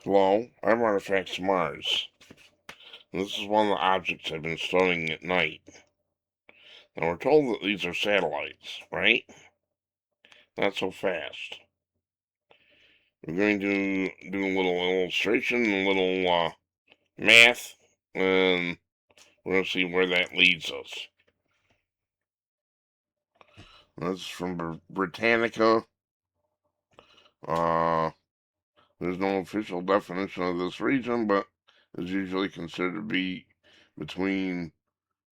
Hello, I'm Artifacts Mars, and this is one of the objects I've been studying at night. Now we're told that these are satellites, right? Not so fast. We're going to do a little illustration, a little math, and we're going to see where that leads us. This is from Britannica. There's no official definition of this region, but is usually considered to be between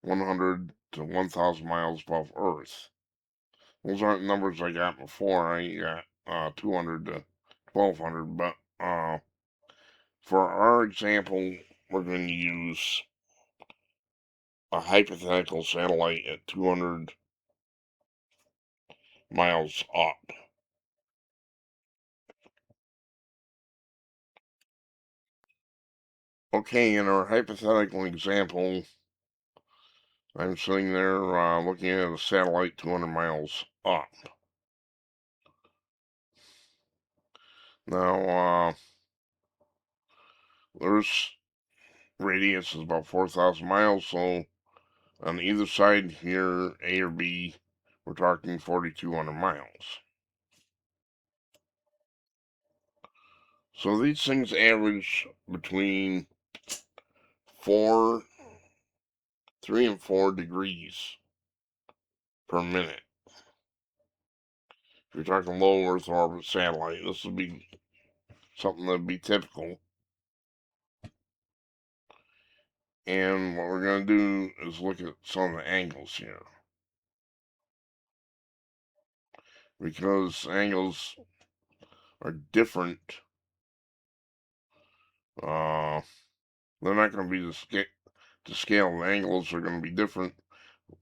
100 to 1,000 miles above Earth. Those aren't numbers I got before. I got 200 to 1,200, but for our example, we're going to use a hypothetical satellite at 200 miles up. Okay, in our hypothetical example, I'm sitting there looking at a satellite 200 miles up. Now, Earth's radius is about 4,000 miles, so on either side here, A or B, we're talking 4,200 miles. So these things average between 4, 3 and 4 degrees per minute. If you're talking low Earth orbit satellite, this would be something that would be typical. And what we're going to do is look at some of the angles here. Because angles are different, they're not going to be the scale. The angles are going to be different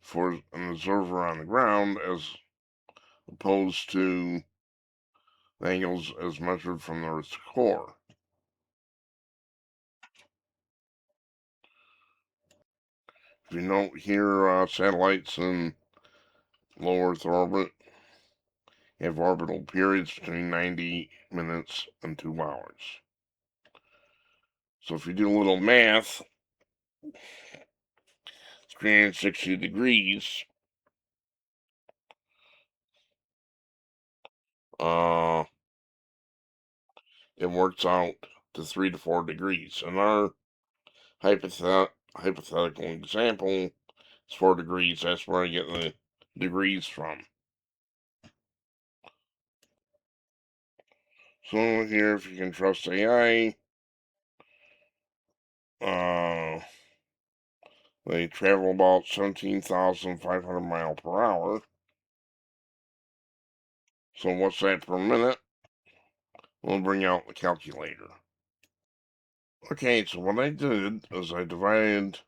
for an observer on the ground as opposed to the angles as measured from the Earth's core. If you note here, satellites in low Earth orbit have orbital periods between 90 minutes and 2 hours. So if you do a little math, 360 degrees, it works out to 3 to 4 degrees. In our hypothetical example, it's 4 degrees. That's where I get the degrees from. So here, if you can trust AI, they travel about 17,500 miles per hour. So what's that per minute? We'll bring out the calculator. Okay, so what I did is I divided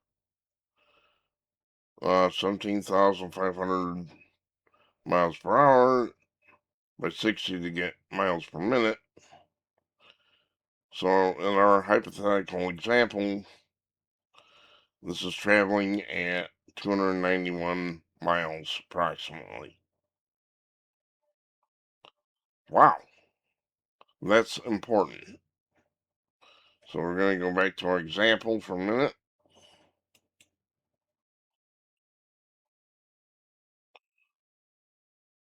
17,500 miles per hour by 60 to get miles per minute. So in our hypothetical example, this is traveling at 291 miles approximately. Wow, that's important. So we're going to go back to our example for a minute.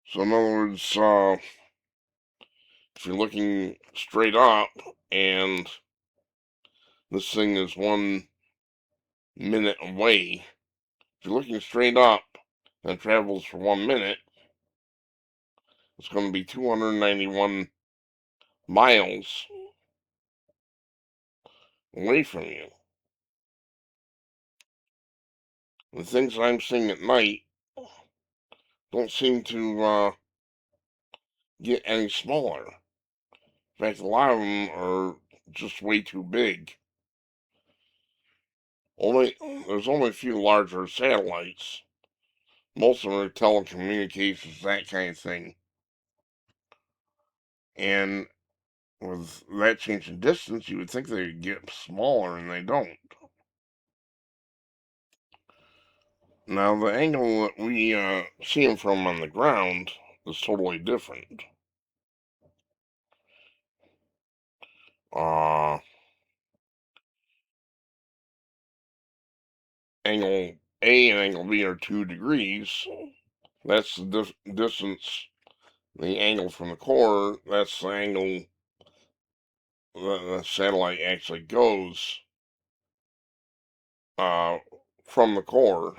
So in other words, if you're looking straight up and this thing is 1 minute away, if you're looking straight up and it travels for 1 minute, it's going to be 291 miles away from you. The things that I'm seeing at night don't seem to get any smaller. In fact, a lot of them are just way too big. There's only a few larger satellites. Most of them are telecommunications, that kind of thing. And with that change in distance, you would think they'd get smaller, and they don't. Now, the angle that we see them from on the ground is totally different. uh, angle A and angle B are 2 degrees. That's the distance, the angle from the core. That's the angle the satellite actually goes uh, from the core.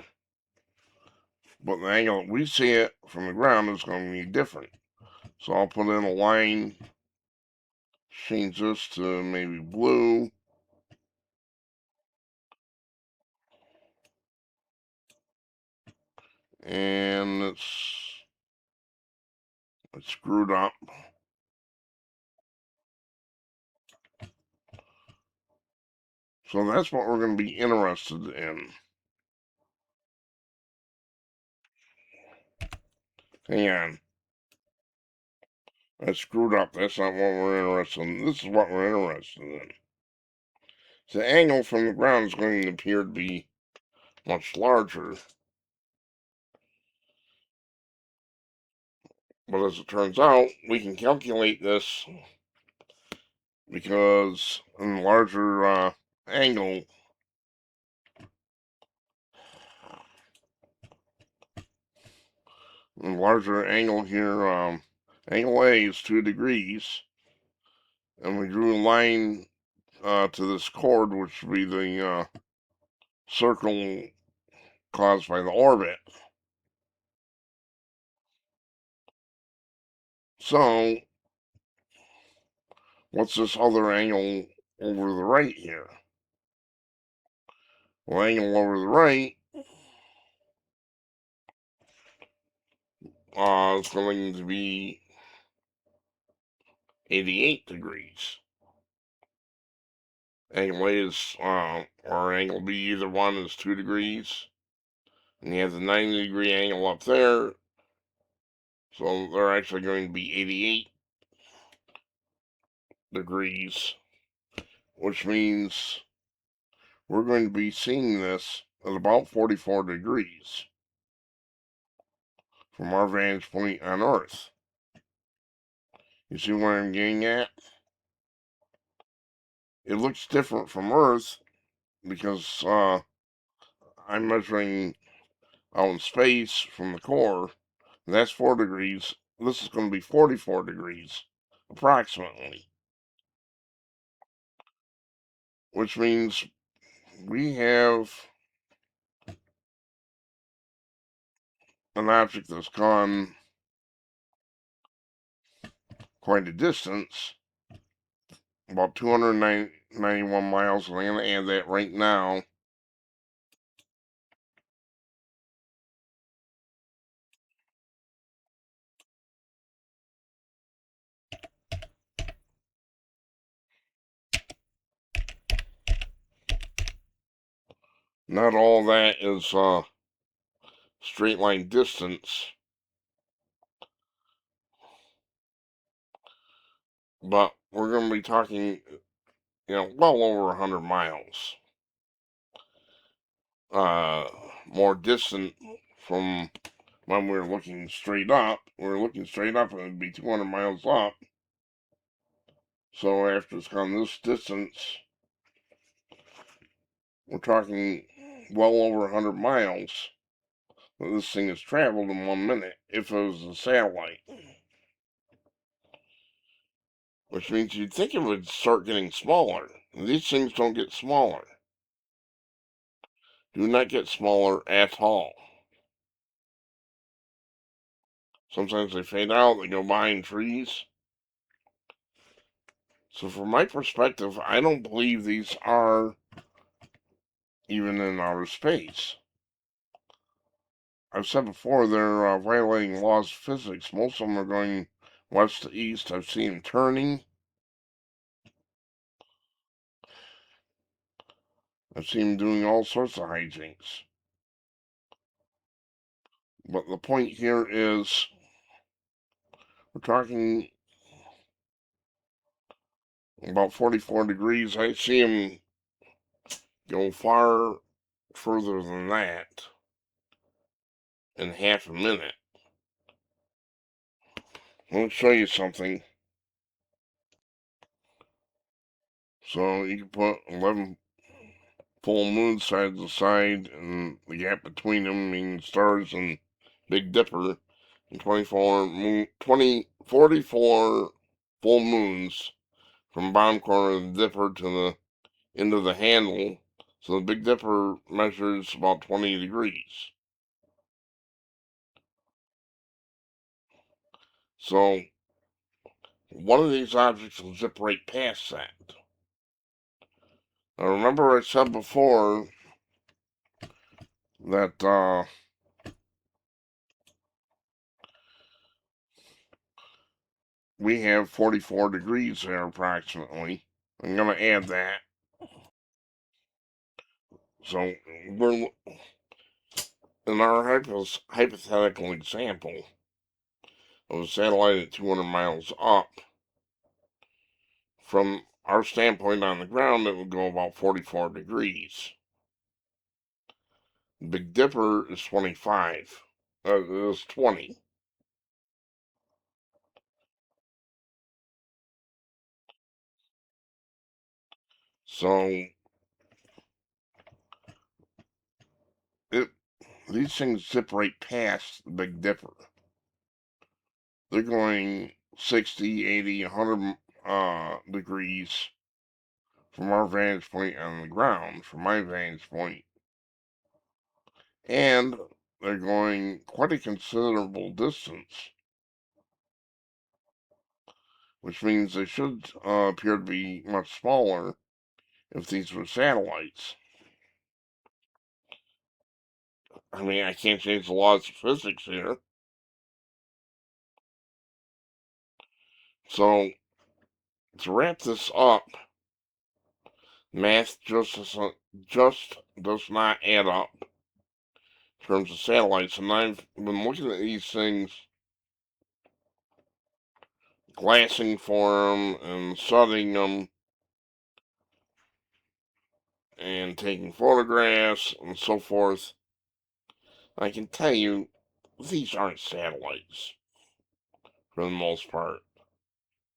But the angle that we see it from the ground is going to be different. So I'll put in a line, change this to maybe blue. And it's screwed up. So that's what we're going to be interested in. Hang on. That's screwed up. That's not what we're interested in. This is what we're interested in. The angle from the ground is going to appear to be much larger. But as it turns out, we can calculate this because in the larger angle, in the larger angle here, angle A is 2 degrees. And we drew a line to this chord, which would be the circle caused by the orbit. So, what's this other angle over the right here? Well, angle over the right is going to be 88 degrees. Angle A is, or angle B, either one is 2 degrees. And you have the 90-degree angle up there. So they're actually going to be 88 degrees, which means we're going to be seeing this at about 44 degrees from our vantage point on Earth. You see where I'm getting at? It looks different from Earth because I'm measuring out in space from the core. And that's 4 degrees. This is going to be 44 degrees, approximately. Which means we have an object that's gone quite a distance, about 291 miles, and I'm going to add that right now. Not all that is straight line distance, but we're going to be talking, well over 100 miles. More distant from when we were looking straight up. We were looking straight up, and it would be 200 miles up. So after it's gone this distance, we're talking well over 100 miles that this thing has traveled in 1 minute if it was a satellite. Which means you'd think it would start getting smaller. These things don't get smaller. Do not get smaller at all. Sometimes they fade out, they go behind trees. So from my perspective, I don't believe these are even in outer space. I've said before, they're violating laws of physics. Most of them are going west to east. I've seen them turning. I've seen them doing all sorts of hijinks. But the point here is, we're talking about 44 degrees. I see them go far further than that in half a minute. Let me show you something. So you can put 11 full moons side to side, and the gap between them means stars and Big Dipper, and 44 full moons from bottom corner of the Dipper to the end of the handle. So the Big Dipper measures about 20 degrees. So one of these objects will zip right past that. Now remember I said before that we have 44 degrees there approximately. I'm going to add that. So we're in our hypothetical example of a satellite at 200 miles up, from our standpoint on the ground, it would go about 44 degrees. Big Dipper is 25. It is 20. So it these things zip right past the Big Dipper. They're going 60, 80, 100 degrees from our vantage point on the ground, from my vantage point. And they're going quite a considerable distance, which means they should appear to be much smaller if these were satellites. I mean, I can't change the laws of physics here. So, to wrap this up, math just does not add up in terms of satellites. And I've been looking at these things, glassing for them and studying them and taking photographs and so forth. I can tell you, these aren't satellites for the most part.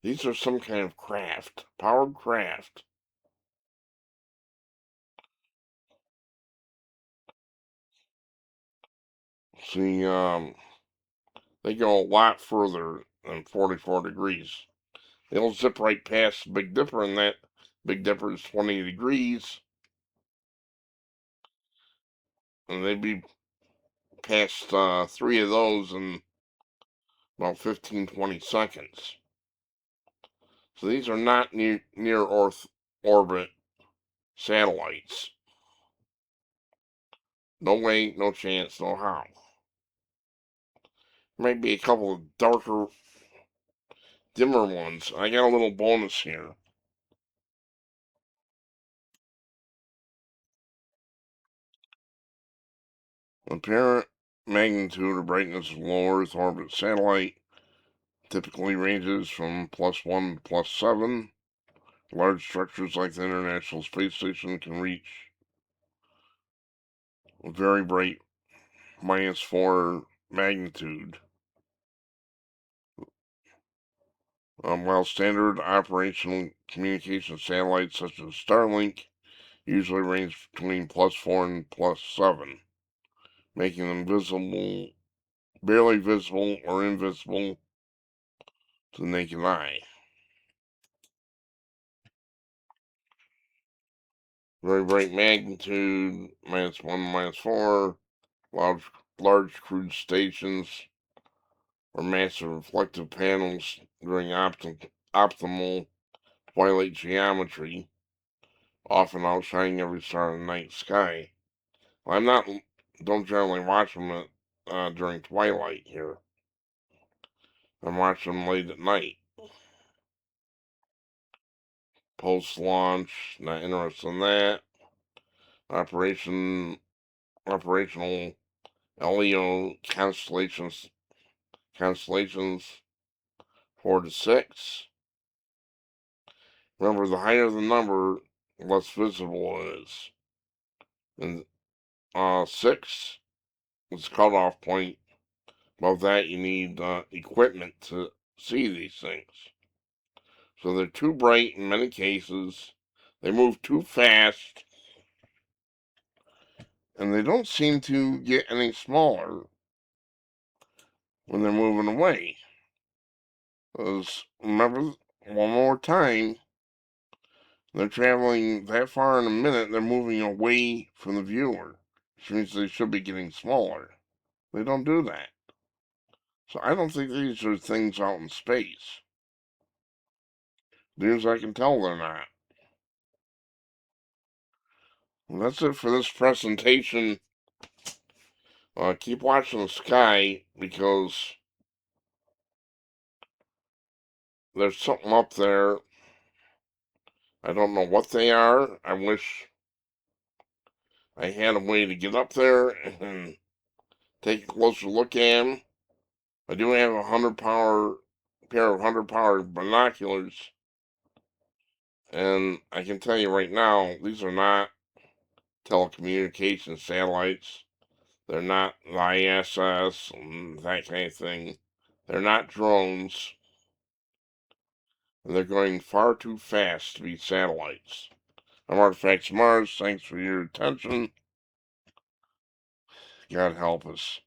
These are some kind of craft, powered craft. See, they go a lot further than 44 degrees. They'll zip right past Big Dipper, and that Big Dipper is 20 degrees, and they'd be past three of those in about 15, 20 seconds. So these are not near Earth orbit satellites. No way, no chance, no how. Might be a couple of darker, dimmer ones. I got a little bonus here. Apparent magnitude or brightness of low Earth orbit satellite typically ranges from +1 to +7. Large structures like the International Space Station can reach a very bright -4 magnitude. While standard operational communication satellites such as Starlink usually range between +4 and +7, making them visible, barely visible, or invisible to the naked eye. Very bright magnitude, -1, -4, large crude stations, or massive reflective panels during optimal twilight geometry, often outshining every star in the night sky. Well, don't generally watch them during twilight here. I'm watching them late at night. Post launch, not interested in that. Operation, operational LEO constellations 4 to 6. Remember, the higher the number, less visible it is. And 6 is cutoff point. Above that, you need equipment to see these things. So they're too bright in many cases. They move too fast, and they don't seem to get any smaller when they're moving away. Because remember, one more time, they're traveling that far in a minute, they're moving away from the viewer, which means they should be getting smaller. They don't do that. So I don't think these are things out in space. Near as I can tell, they're not. Well, that's it for this presentation. Keep watching the sky, because there's something up there. I don't know what they are. I wish I had a way to get up there and take a closer look at them. I do have a 100 power pair of 100 power binoculars, and I can tell you right now, these are not telecommunication satellites. They're not the ISS and that kind of thing. They're not drones, and they're going far too fast to be satellites. I'm Artifacts Mars. Thanks for your attention. God help us.